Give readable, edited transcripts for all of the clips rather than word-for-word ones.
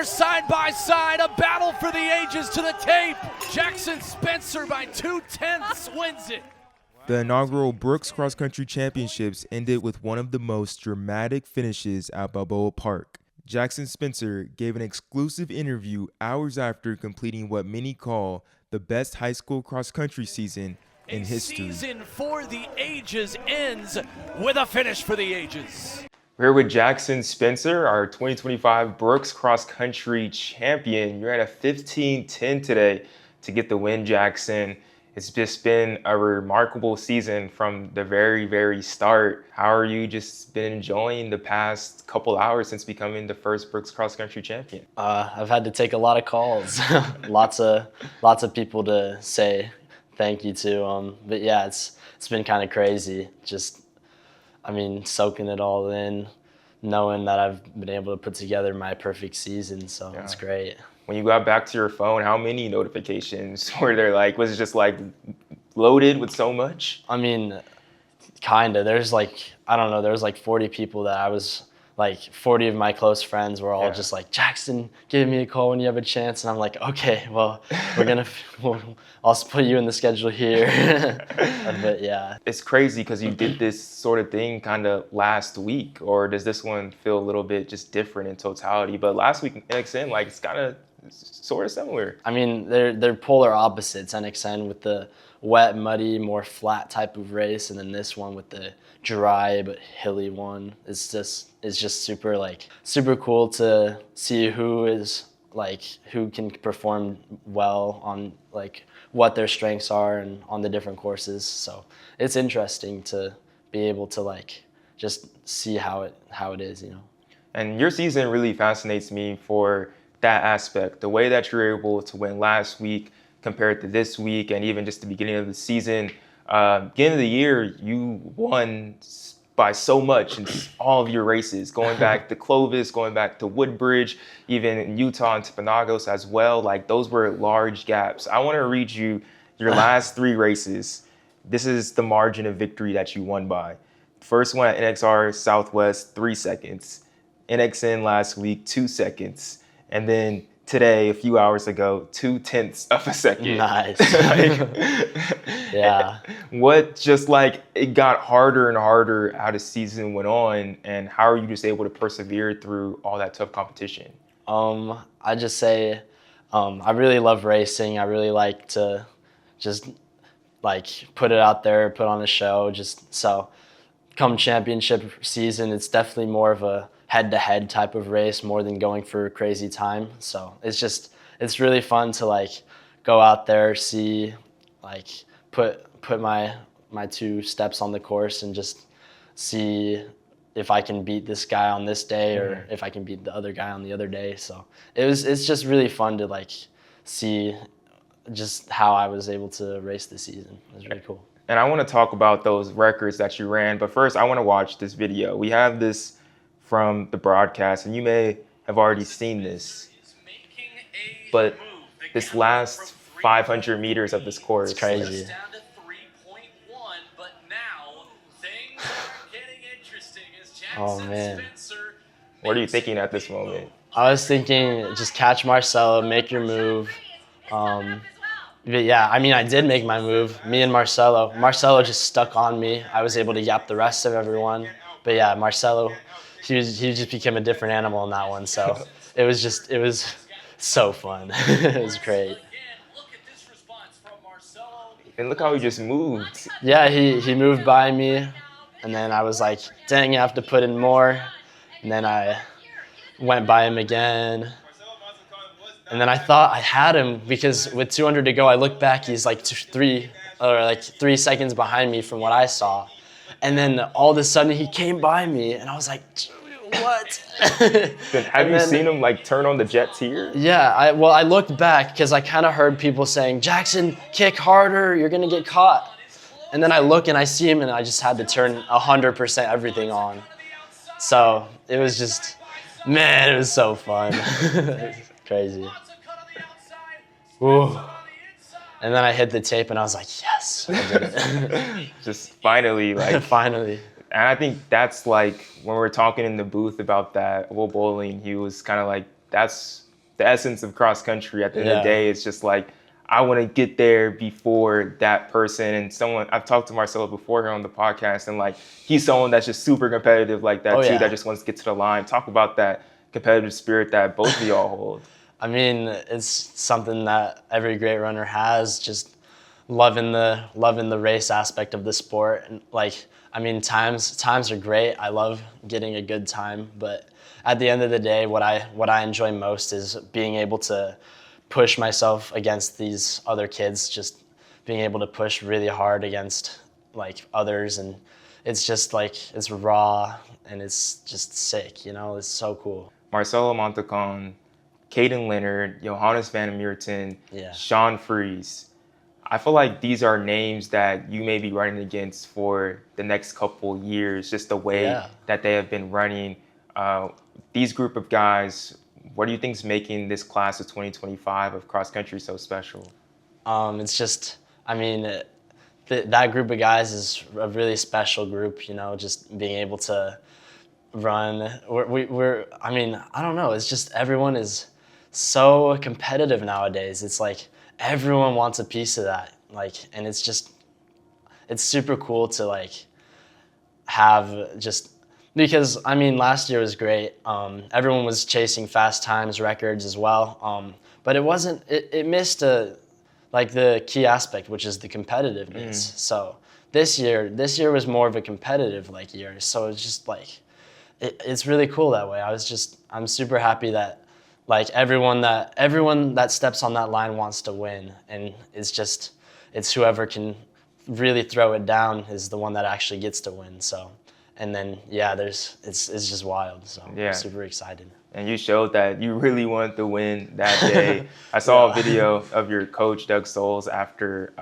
They're side by side, a battle for the ages to the tape. Jackson Spencer by 2/10 wins it. The inaugural Brooks Cross Country Championships ended with one of the most dramatic finishes at Balboa Park. Jackson Spencer gave an exclusive interview hours after completing what many call the best high school cross country season in history. A season for the ages ends with a finish for the ages. We're here with Jackson Spencer, our 2025 Brooks Cross Country champion. You're at a 15:10 today to get the win, Jackson. It's just been a remarkable season from the very, very start. How are you just been enjoying the past couple hours since becoming the first Brooks Cross Country champion? I've had to take a lot of calls, lots of people to say thank you to. But yeah, it's been kind of crazy. Soaking it all in, knowing that I've been able to put together my perfect season. So It's great. When you got back to your phone, how many notifications were there? Was it just loaded with so much? Kinda. There's there was 40 people that I was 40 of my close friends were all just like, Jackson, give me a call when you have a chance. And I'm like, okay, well, I'll put you in the schedule here. But yeah. It's crazy because you did this sort of thing kind of last week, or does this one feel a little bit just different in totality? But last week, NXN, it's kind of sort of similar. They're polar opposites. NXN with the wet, muddy, more flat type of race, and then this one with the dry but hilly one. It's just super cool to see who can perform well on what their strengths are and on the different courses. So it's interesting to be able to just see how it is, And your season really fascinates me for that aspect, the way that you're able to win last week compared to this week, and even just the beginning of the season. Beginning of the year, you won by so much in all of your races, going back to Clovis, going back to Woodbridge, even in Utah and Timpanogos as well. Those were large gaps. I want to read you your last three races. This is the margin of victory that you won by. First one at NXR Southwest, 3 seconds. NXN last week, 2 seconds. And then today, a few hours ago, 0.2 of a second. Nice. Yeah. What it got harder and harder how the season went on, and how are you just able to persevere through all that tough competition? I just say, I really love racing. I really like to just put it out there, put on a show. So come championship season, it's definitely more of a head-to-head type of race more than going for crazy time. So it's really fun to go out there, see, put my 2 steps on the course and just see if I can beat this guy on this day or if I can beat the other guy on the other day. So it's just really fun to see just how I was able to race this season. It was really cool. And I want to talk about those records that you ran, but first I want to watch this video. We have this from the broadcast, and you may have already seen this, but this last 500 meters of this course. It's crazy. Oh man. What are you thinking at this moment? I was thinking just catch Marcelo, make your move. But yeah, I did make my move, me and Marcelo. Marcelo just stuck on me. I was able to yap the rest of everyone. But yeah, Marcelo, he just became a different animal in that one. So it was so fun. It was great. And look how he just moved. Yeah, he moved by me, and then I was like, dang, I have to put in more. And then I went by him again. And then I thought I had him because with 200 to go, I looked back, he's 3 seconds behind me from what I saw. And then all of a sudden he came by me and I was like, what? Have you seen him turn on the jets here? Yeah, I looked back because I kind of heard people saying, Jackson, kick harder, you're going to get caught. And then I look and I see him and I just had to turn 100% everything on. So it was just, man, it was so fun. It was crazy. Ooh. And then I hit the tape and I was like, yes, I did it. Just finally, finally. And I think that's when we're talking in the booth about that, Will Bowling, he was kind of that's the essence of cross country. At the end of the Yeah. day, it's just like, I want to get there before that person. And someone, I've talked to Marcelo before here on the podcast, and like, he's someone that's just super competitive like that Oh, too, yeah. that just wants to get to the line. Talk about that competitive spirit that both of y'all hold. I mean, it's something that every great runner has, just loving the race aspect of the sport. And like, I mean, times are great. I love getting a good time, but at the end of the day, what I enjoy most is being able to push myself against these other kids, just being able to push really hard against like others, and it's just like, it's raw and it's just sick, you know. It's so cool. Marcelo Montacon, Caden Leonard, Johannes Van Meerten, Yeah. Sean Fries. I feel like these are names that you may be running against for the next couple years, just the way Yeah. that they have been running. These group of guys, what do you think is making this class of 2025 of cross country so special? It's just, I mean, that group of guys is a really special group, you know, just being able to run. I mean, I don't know. It's just everyone is so competitive nowadays. It's like everyone wants a piece of that. Like, and it's super cool to like have just, because I mean, last year was great. Everyone was chasing fast times records as well. But it missed like the key aspect, which is the competitiveness. So this year was more of a competitive like year. So it's just like, it's really cool that way. I'm super happy that like everyone that steps on that line wants to win, and it's whoever can really throw it down is the one that actually gets to win. So, and then yeah, it's just wild. So Yeah. I'm super excited. And you showed that you really wanted to win that day. I saw a video of your coach, Doug Souls, after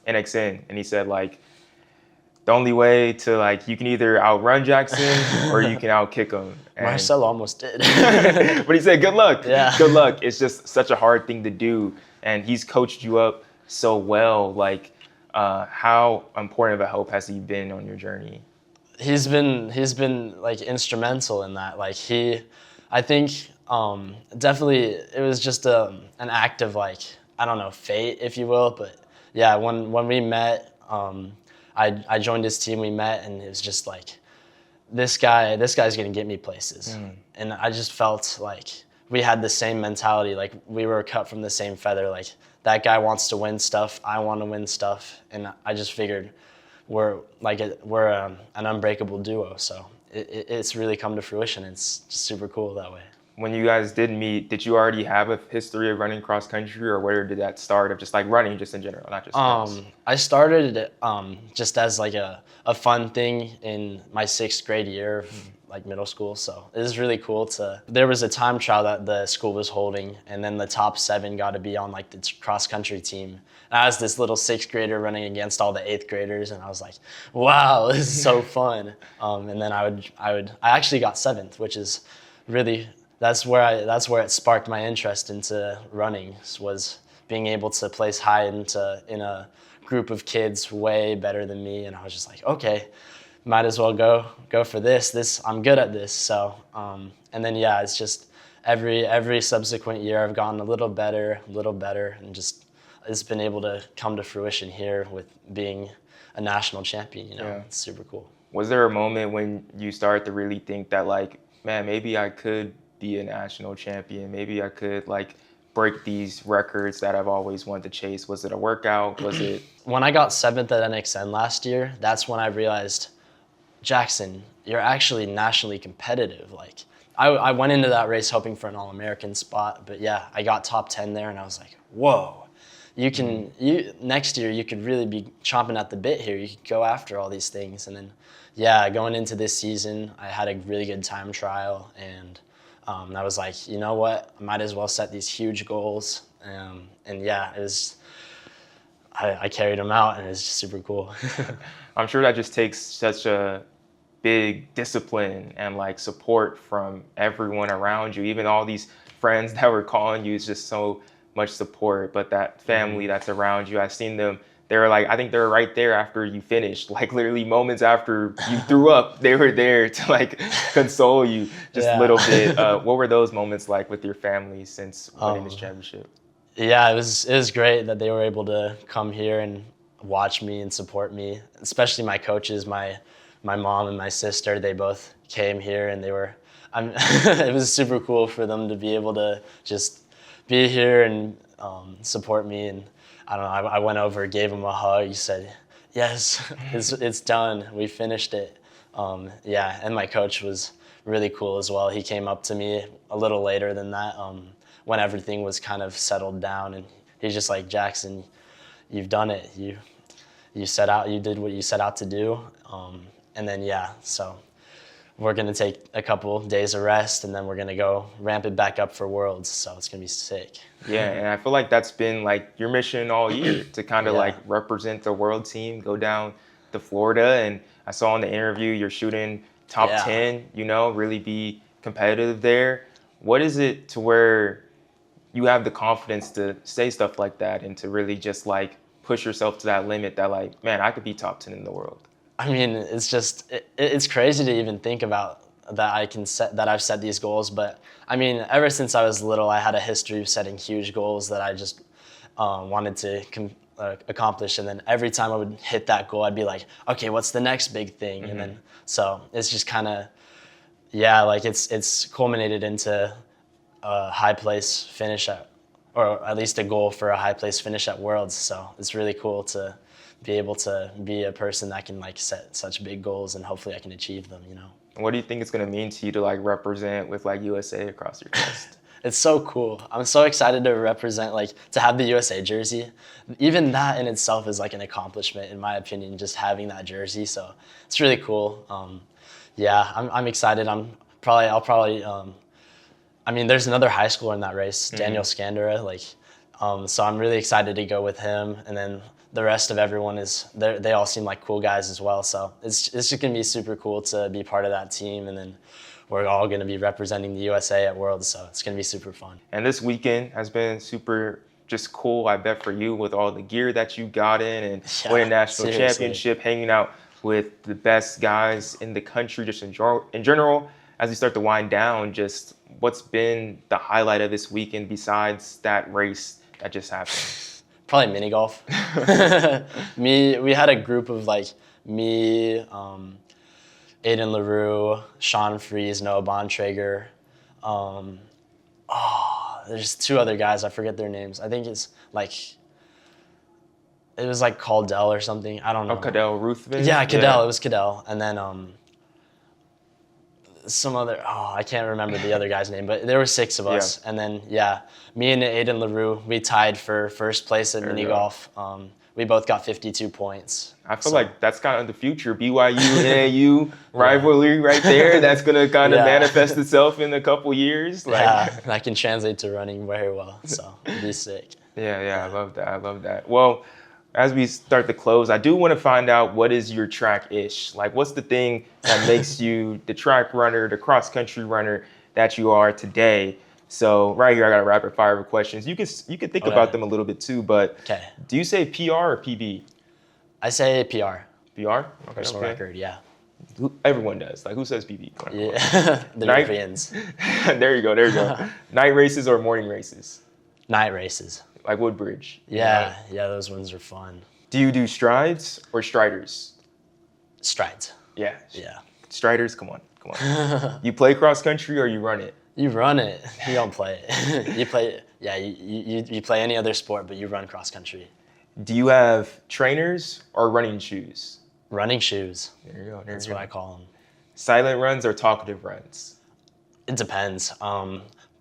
NXN, and he said, like, the only way to, like, you can either outrun Jackson or you can outkick him. And Marcelo almost did. but he said, good luck. Yeah. Good luck. It's just such a hard thing to do. And he's coached you up so well. Like, how important of a help has he been on your journey? He's been like instrumental in that. Like I think definitely it was just an act of like, I don't know, fate, if you will. But yeah, when we met, I joined his team. We met, and it was just like, this guy's gonna get me places. And I just felt like we had the same mentality. Like we were cut from the same feather. Like that guy wants to win stuff. I want to win stuff. And I just figured we're an unbreakable duo. So it's really come to fruition. It's just super cool that way. When you guys did meet, did you already have a history of running cross country, or where did that start, of just like running just in general, not just cross? I started just as like a fun thing in my 6th grade year of like middle school. So it was really cool there was a time trial that the school was holding, and then the top 7 got to be on like the cross country team. And I was this little 6th grader running against all the 8th graders, and I was like, wow, this is so fun. And then I actually got 7th, which is really, that's where it sparked my interest into running, was being able to place high in a group of kids way better than me. And I was just like, okay, might as well go for this. I'm good at this. So, and then yeah, it's just every subsequent year I've gotten a little better, and just it's been able to come to fruition here with being a national champion. You know, Yeah. It's super cool. Was there a moment when you started to really think that, like, man, maybe I could be a national champion? Maybe I could, like, break these records that I've always wanted to chase? Was it a workout? Was it? When I got 7th at NXN last year, that's when I realized, Jackson, you're actually nationally competitive. Like, I went into that race hoping for an All-American spot, but yeah, I got top 10 there, and I was like, whoa. Next year you could really be chomping at the bit here. You could go after all these things. And then, yeah, going into this season, I had a really good time trial, and I was like, you know what? I might as well set these huge goals. And yeah, I carried them out, and it's just super cool. I'm sure that just takes such a big discipline and like support from everyone around you. Even all these friends that were calling you, it's just so much support. But that family that's around you, I've seen them they were like, I think they were right there after you finished, like literally moments after you threw up, they were there to like console you just a little bit. What were those moments like with your family since winning this championship? Yeah, it was great that they were able to come here and watch me and support me, especially my coaches, my mom and my sister. They both came here and it was super cool for them to be able to just be here and support me. And I don't know, I went over, gave him a hug. He said, yes, it's done. We finished it. Yeah, and my coach was really cool as well. He came up to me a little later than that when everything was kind of settled down. And he's just like, Jackson, you've done it. You did what you set out to do. And then, yeah, so we're going to take a couple days of rest, and then we're going to go ramp it back up for Worlds. So it's going to be sick. Yeah, and I feel like that's been like your mission all year to kind of Yeah. like represent the world team, go down to Florida. And I saw in the interview you're shooting top Yeah. 10, really be competitive there. What is it to where you have the confidence to say stuff like that and to really just like push yourself to that limit that like, man, I could be top 10 in the world? I mean, it's just it's crazy to even think about that I've set these goals. But I mean, ever since I was little, I had a history of setting huge goals that I just wanted to accomplish. And then every time I would hit that goal, I'd be like, okay, what's the next big thing? Mm-hmm. And then so it's just kind of, yeah, like it's culminated into a high place finish or at least a goal for a high place finish at Worlds. So it's really cool to be able to be a person that can like set such big goals, and hopefully I can achieve them, And what do you think it's going to mean to you to like represent with like USA across your chest? It's so cool. I'm so excited to represent, like to have the USA jersey. Even that in itself is like an accomplishment, in my opinion, just having that jersey. So it's really cool. Yeah, I'm excited. I'll probably I mean, there's another high schooler in that race, Daniel Scandera. So I'm really excited to go with him. And then the rest of everyone they all seem like cool guys as well. So it's just gonna be super cool to be part of that team. And then we're all gonna be representing the USA at Worlds. So it's gonna be super fun. And this weekend has been super just cool, I bet, for you with all the gear that you got in and winning national seriously. championship, hanging out with the best guys in the country just in general. As we start to wind down, just what's been the highlight of this weekend besides that race that just happened? Probably mini golf. We had a group of like me, Aiden LaRue, Sean Fries, Noah Bontrager. There's two other guys, I forget their names. I think it was like Caldell or something. I don't know. Oh, Cadell Ruthven? Yeah, Cadell. It was Cadell. And then some other, I can't remember the other guy's name, but there were 6 of us. Yeah. And then, yeah, me and Aiden LaRue, we tied for first place at There mini you go. golf. We both got 52 points. I feel like that's kind of the future. BYU, NAU rivalry right there. That's going to kind of Yeah. manifest itself in a couple years. Yeah, that can translate to running very well. So it'd be sick. Yeah, I love that. I love that. Well, as we start to close, I do want to find out what is your track-ish? Like, what's the thing that makes you the track runner, the cross-country runner that you are today? So right here, I got a rapid fire of questions. You can think about them a little bit too, but Okay. do you say PR or PB? I say PR, PR? Okay, personal record, yeah. Everyone does. Like, who says PB? Come on. Yeah, the Night- Europeans. There you go. Night races or morning races? Night races. Like Woodbridge. Yeah, those ones are fun. Do you do strides or striders? Strides. Yeah. Yeah. Striders, come on. You play cross country or you run it? You run it. You don't play it. You play any other sport, but you run cross country. Do you have trainers or running shoes? Running shoes. There you go. That's what I call them. Silent runs or talkative runs? It depends.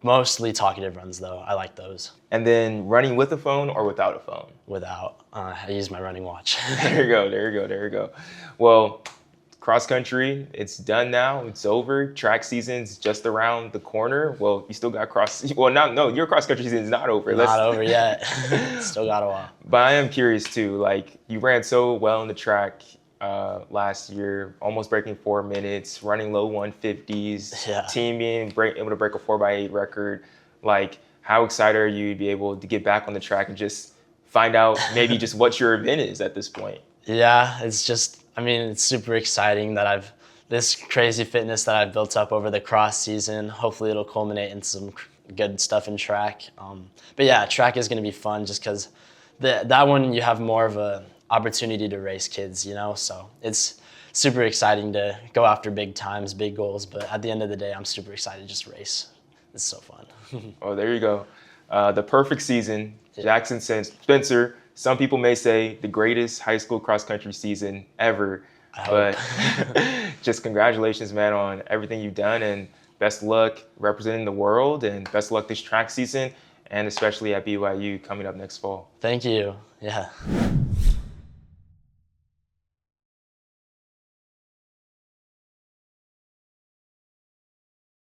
Mostly talkative runs, though. I like those. And then running with a phone or without a phone? Without. I use my running watch. There you go. Well, cross country, it's done now. It's over. Track season's just around the corner. Well, you still got your cross country season is not over. Not over yet. Still got a while. But I am curious too. Like, you ran so well in the track last year, almost breaking 4 minutes, running low 150s, Yeah. team being able to break a 4x8 record. Like, how excited are you to be able to get back on the track and just find out maybe just what your event is at this point. Yeah, it's just, I mean, it's super exciting that this crazy fitness that I've built up over the cross season. Hopefully it'll culminate in some good stuff in track. But yeah, track is going to be fun just because that one you have more of a opportunity to race kids, so it's super exciting to go after big times, big goals. But at the end of the day, I'm super excited to just race. It's so fun. Oh, there you go. The perfect season. Jackson Spencer, some people may say the greatest high school cross-country season ever. But just congratulations, man, on everything you've done, and best luck representing the world, and best luck this track season, and especially at BYU coming up next fall. Thank you. Yeah.